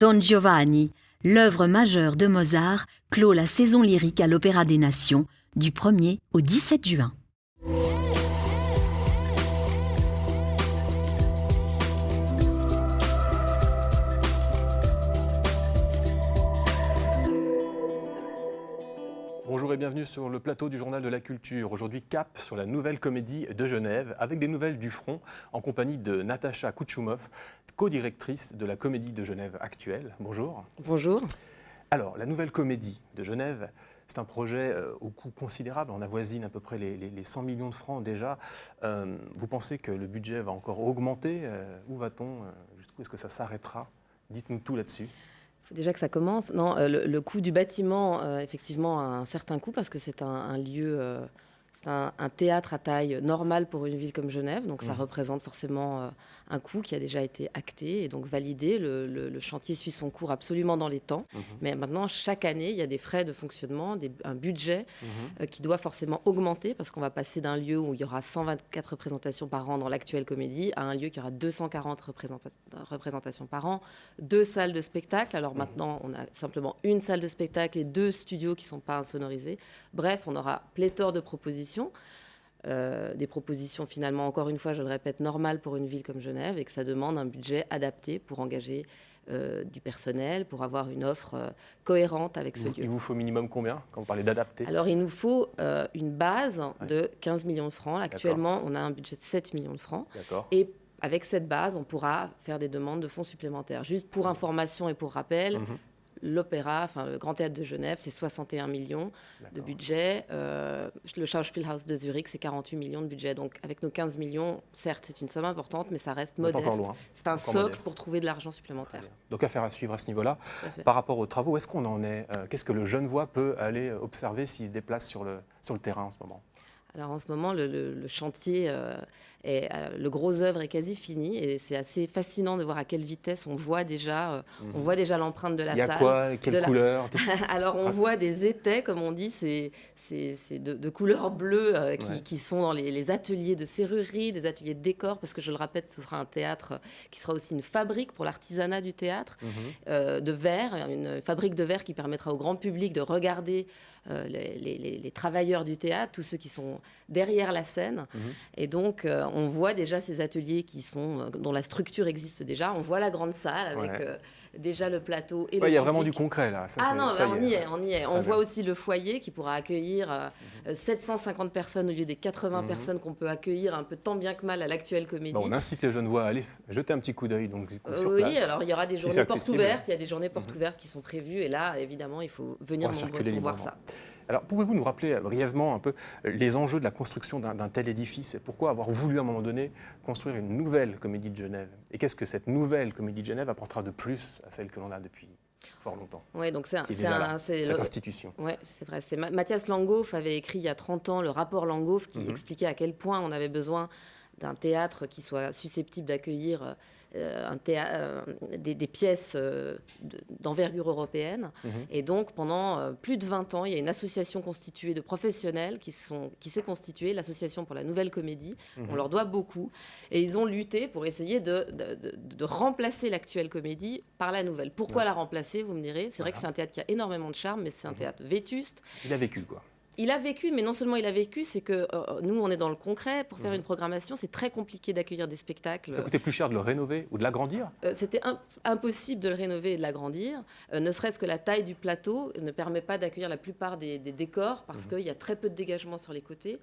Don Giovanni, l'œuvre majeure de Mozart, clôt la saison lyrique à l'Opéra des Nations du 1er au 17 juin. Bonjour et bienvenue sur le plateau du Journal de la Culture. Aujourd'hui, cap sur la Nouvelle Comédie de Genève, avec des nouvelles du front, en compagnie de Natacha Kouchoumov, co-directrice de la Comédie de Genève actuelle. Bonjour. Bonjour. Alors, la Nouvelle Comédie de Genève, c'est un projet au coût considérable. On avoisine à peu près les 100 millions de francs déjà. Vous pensez que le budget va encore augmenter? Où va-t-on? Jusqu'où est-ce que ça s'arrêtera? Dites-nous tout là-dessus. Il faut déjà que ça commence. Non, le coût du bâtiment, effectivement, a un certain coût parce que c'est un lieu, c'est un théâtre à taille normale pour une ville comme Genève. Donc ça représente forcément un coût qui a déjà été acté et donc validé. Le chantier suit son cours absolument dans les temps. Mais maintenant, chaque année, il y a des frais de fonctionnement, un budget qui doit forcément augmenter parce qu'on va passer d'un lieu où il y aura 124 représentations par an dans l'actuelle comédie à un lieu qui aura 240 représentations par an, 2 salles de spectacle. Alors maintenant, on a simplement une salle de spectacle et 2 studios qui ne sont pas insonorisés. Bref, on aura pléthore de propositions. Des propositions finalement, encore une fois, je le répète, normales pour une ville comme Genève et que ça demande un budget adapté pour engager du personnel, pour avoir une offre cohérente avec ce lieu. Il vous faut minimum combien quand vous parlez d'adapter? Alors il nous faut une base de 15 millions de francs. Actuellement, on a un budget de 7 millions de francs. Et avec cette base, on pourra faire des demandes de fonds supplémentaires. Juste pour information et pour rappel, l'opéra, enfin le Grand Théâtre de Genève, c'est 61 millions de budget. Le Schauspielhaus de Zurich, c'est 48 millions de budget. Donc avec nos 15 millions, certes, c'est une somme importante, mais ça reste modeste. C'est un socle pour trouver de l'argent supplémentaire. Donc affaire à suivre à ce niveau-là. Par rapport aux travaux, où est-ce qu'on en est? Qu'est-ce que le Genevois peut aller observer s'il se déplace sur le terrain en ce moment? Alors en ce moment, le chantier, le gros œuvre est quasi fini et c'est assez fascinant de voir à quelle vitesse on voit déjà l'empreinte de la salle. Il y a quoi? Quelle couleur? Alors on voit des étais, comme on dit, c'est de couleur bleue qui sont dans les ateliers de serrurerie, des ateliers de décor, parce que je le répète, ce sera un théâtre qui sera aussi une fabrique pour l'artisanat du théâtre, de verre, une fabrique de verre qui permettra au grand public de regarder les travailleurs du théâtre, tous ceux qui sont derrière la scène. Et donc, on voit déjà ces ateliers dont la structure existe déjà. On voit la grande salle avec déjà le plateau et le public. Il y a vraiment du concret, là. Ça, on y est. On voit aussi le foyer qui pourra accueillir 750 personnes au lieu des 80 personnes qu'on peut accueillir un peu tant bien que mal à l'actuelle comédie. On incite les Genevois à aller jeter un petit coup d'œil sur place. Oui, alors il y aura des journées portes ouvertes. Il y a des journées portes ouvertes qui sont prévues. Et là, évidemment, il faut venir nombreux pour voir ça. Alors, pouvez-vous nous rappeler brièvement un peu les enjeux de la construction d'un tel édifice et pourquoi avoir voulu à un moment donné construire une nouvelle Comédie de Genève? Et qu'est-ce que cette nouvelle Comédie de Genève apportera de plus à celle que l'on a depuis fort longtemps? Oui, donc c'est cette institution. Oui, c'est vrai. Mathias Langhoff avait écrit il y a 30 ans le rapport Langhoff qui expliquait à quel point on avait besoin d'un théâtre qui soit susceptible d'accueillir des pièces d'envergure européenne. Et donc, pendant plus de 20 ans, il y a une association constituée de professionnels qui s'est constituée, l'Association pour la Nouvelle Comédie. On leur doit beaucoup. Et ils ont lutté pour essayer de remplacer l'actuelle comédie par la nouvelle. Pourquoi la remplacer, vous me direz? C'est vrai que c'est un théâtre qui a énormément de charme, mais c'est un théâtre vétuste. Il a vécu, quoi. Il a vécu, mais non seulement il a vécu, c'est que nous, on est dans le concret. Pour faire une programmation, c'est très compliqué d'accueillir des spectacles. Ça coûtait plus cher de le rénover ou de l'agrandir? C'était impossible de le rénover et de l'agrandir. Ne serait-ce que la taille du plateau ne permet pas d'accueillir la plupart des décors parce qu'il y a très peu de dégagement sur les côtés.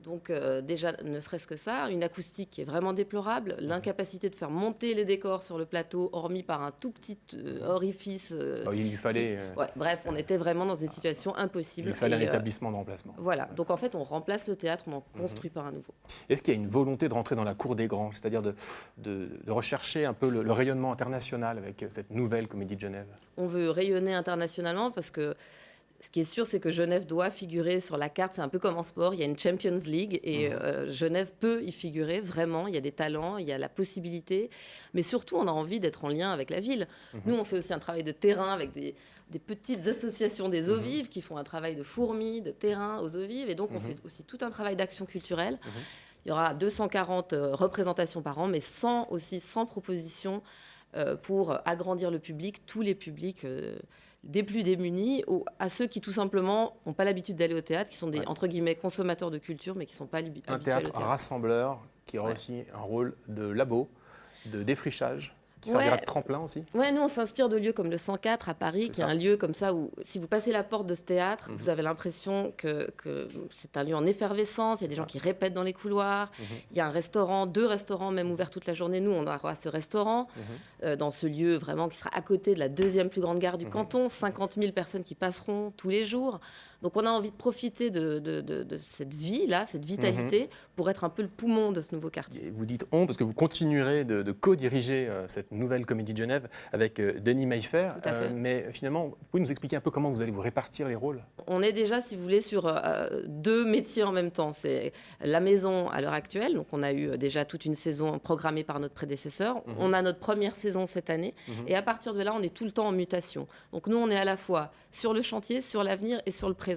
Donc déjà, ne serait-ce que ça, une acoustique qui est vraiment déplorable, l'incapacité de faire monter les décors sur le plateau, hormis par un tout petit orifice. Il lui fallait... bref, on était vraiment dans une situation impossible. Il fallait un établissement de remplacement. Voilà, donc en fait, on remplace le théâtre, on en construit pas un nouveau. Est-ce qu'il y a une volonté de rentrer dans la cour des grands, c'est-à-dire de rechercher un peu le rayonnement international avec cette nouvelle Comédie de Genève? On veut rayonner internationalement parce que ce qui est sûr, c'est que Genève doit figurer sur la carte. C'est un peu comme en sport. Il y a une Champions League et Genève peut y figurer vraiment. Il y a des talents, il y a la possibilité. Mais surtout, on a envie d'être en lien avec la ville. Nous, on fait aussi un travail de terrain avec des petites associations des eaux vives qui font un travail de fourmis, de terrain aux eaux vives. Et donc, on fait aussi tout un travail d'action culturelle. Il y aura 240 représentations par an, mais 100 propositions pour agrandir le public, tous les publics, des plus démunis à ceux qui tout simplement n'ont pas l'habitude d'aller au théâtre, qui sont des entre guillemets consommateurs de culture, mais qui ne sont pas habitués Un à théâtre aller au théâtre. rassembleur qui aura aussi un rôle de labo, de défrichage, qui servira de tremplin aussi. Ouais, nous on s'inspire de lieux comme le 104 à Paris, qui est un lieu comme ça où si vous passez la porte de ce théâtre, vous avez l'impression que c'est un lieu en effervescence, il y a des gens qui répètent dans les couloirs, il y a un restaurant, 2 restaurants même ouverts toute la journée. Nous on aura ce restaurant dans ce lieu vraiment qui sera à côté de la 2e plus grande gare du canton, 50 000 personnes qui passeront tous les jours. Donc on a envie de profiter de cette vie-là, cette vitalité, pour être un peu le poumon de ce nouveau quartier. Et vous dites on parce que vous continuerez de co-diriger cette nouvelle Comédie de Genève avec Denis Mayfer. Tout à fait. Mais finalement, vous pouvez nous expliquer un peu comment vous allez vous répartir les rôles? On est déjà, si vous voulez, sur 2 métiers en même temps. C'est la maison à l'heure actuelle. Donc on a eu déjà toute une saison programmée par notre prédécesseur. On a notre première saison cette année. Et à partir de là, on est tout le temps en mutation. Donc nous, on est à la fois sur le chantier, sur l'avenir et sur le présent.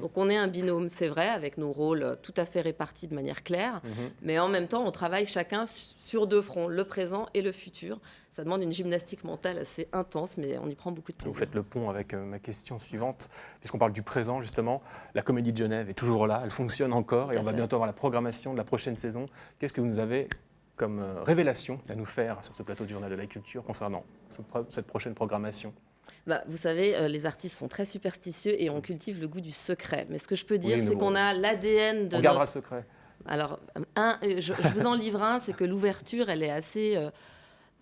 Donc on est un binôme, c'est vrai, avec nos rôles tout à fait répartis de manière claire. Mais en même temps, on travaille chacun sur 2 fronts, le présent et le futur. Ça demande une gymnastique mentale assez intense, mais on y prend beaucoup de plaisir. Vous faites le pont avec ma question suivante, puisqu'on parle du présent justement. La Comédie de Genève est toujours là, elle fonctionne encore et on va bientôt avoir la programmation de la prochaine saison. Qu'est-ce que vous nous avez comme révélation à nous faire sur ce plateau du Journal de la Culture concernant cette prochaine programmation? Vous savez, les artistes sont très superstitieux et on cultive le goût du secret. Mais ce que je peux dire, c'est qu'on a l'ADN de On gardera le secret. Alors, je vous en livre un, c'est que l'ouverture, elle est assez...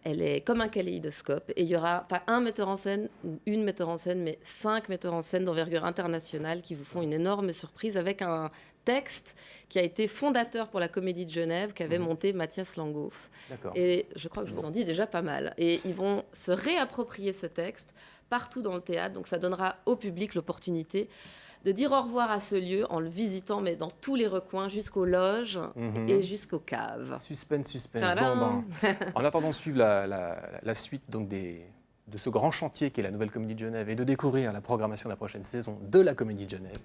elle est comme un kaléidoscope. Et il n'y aura pas un metteur en scène ou une metteur en scène, mais 5 metteurs en scène d'envergure internationale qui vous font une énorme surprise avec un texte qui a été fondateur pour la Comédie de Genève, qu'avait monté Mathias Langhoff. Et je crois que je vous en dis déjà pas mal. Et ils vont se réapproprier ce texte partout dans le théâtre. Donc ça donnera au public l'opportunité de dire au revoir à ce lieu en le visitant, mais dans tous les recoins, jusqu'aux loges et jusqu'aux caves. Suspense. Bon, en attendant de suivre la suite donc, de ce grand chantier qu'est la nouvelle Comédie de Genève et de découvrir la programmation de la prochaine saison de la Comédie de Genève,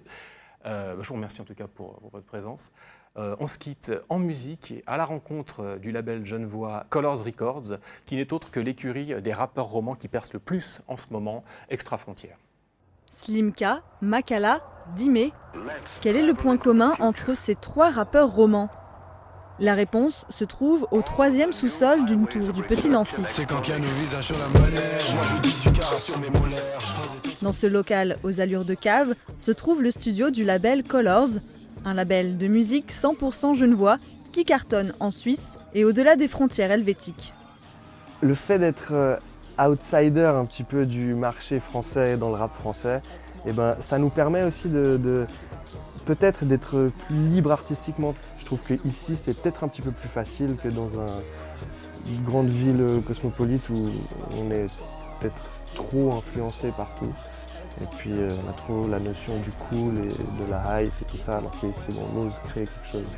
je vous remercie en tout cas pour votre présence. On se quitte en musique à la rencontre du label genevois Colors Records, qui n'est autre que l'écurie des rappeurs romans qui percent le plus en ce moment, Extra Frontières. Slimka, Makala, Dime. Quel est le point commun entre ces 3 rappeurs romans? La réponse se trouve au 3e sous-sol d'une tour du Petit Nancy. Dans ce local aux allures de cave se trouve le studio du label Colors, un label de musique 100% genevois qui cartonne en Suisse et au-delà des frontières helvétiques. Le fait d'être outsider un petit peu du marché français dans le rap français, ça nous permet aussi de peut-être d'être plus libre artistiquement. Je trouve qu'ici c'est peut-être un petit peu plus facile que dans une grande ville cosmopolite où on est peut-être trop influencé partout. Et puis on a trop la notion du cool et de la hype et tout ça, alors qu'ici on ose créer quelque chose.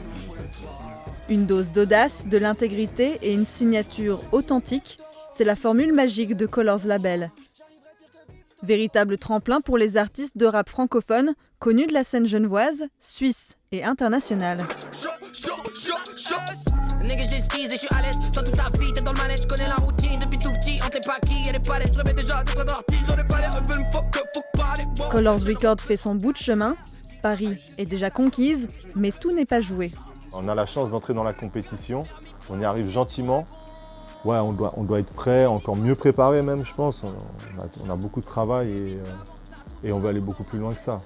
Une dose d'audace, de l'intégrité et une signature authentique, c'est la formule magique de Colors Label. Véritable tremplin pour les artistes de rap francophone, connus de la scène genevoise, suisse et internationale. Colors Records fait son bout de chemin. Paris est déjà conquise, mais tout n'est pas joué. On a la chance d'entrer dans la compétition, on y arrive gentiment. Ouais, on doit être prêt, encore mieux préparé même, je pense. On a beaucoup de travail et on va aller beaucoup plus loin que ça.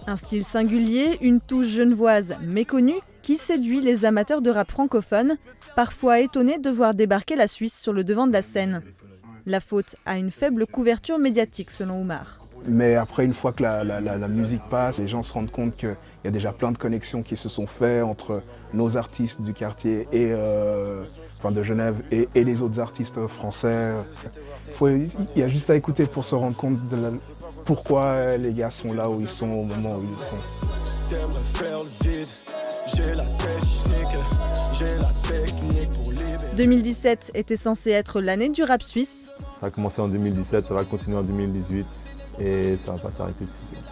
Un style singulier, une touche genevoise méconnue qui séduit les amateurs de rap francophone, parfois étonnés de voir débarquer la Suisse sur le devant de la scène. La faute à une faible couverture médiatique selon Oumar. Mais après, une fois que la musique passe, les gens se rendent compte qu'il y a déjà plein de connexions qui se sont faites entre nos artistes du quartier et de Genève et les autres artistes français. Il y a juste à écouter pour se rendre compte de pourquoi les gars sont là où ils sont au moment où ils sont. 2017 était censé être l'année du rap suisse. Ça a commencé en 2017, ça va continuer en 2018 et ça va pas s'arrêter de suite.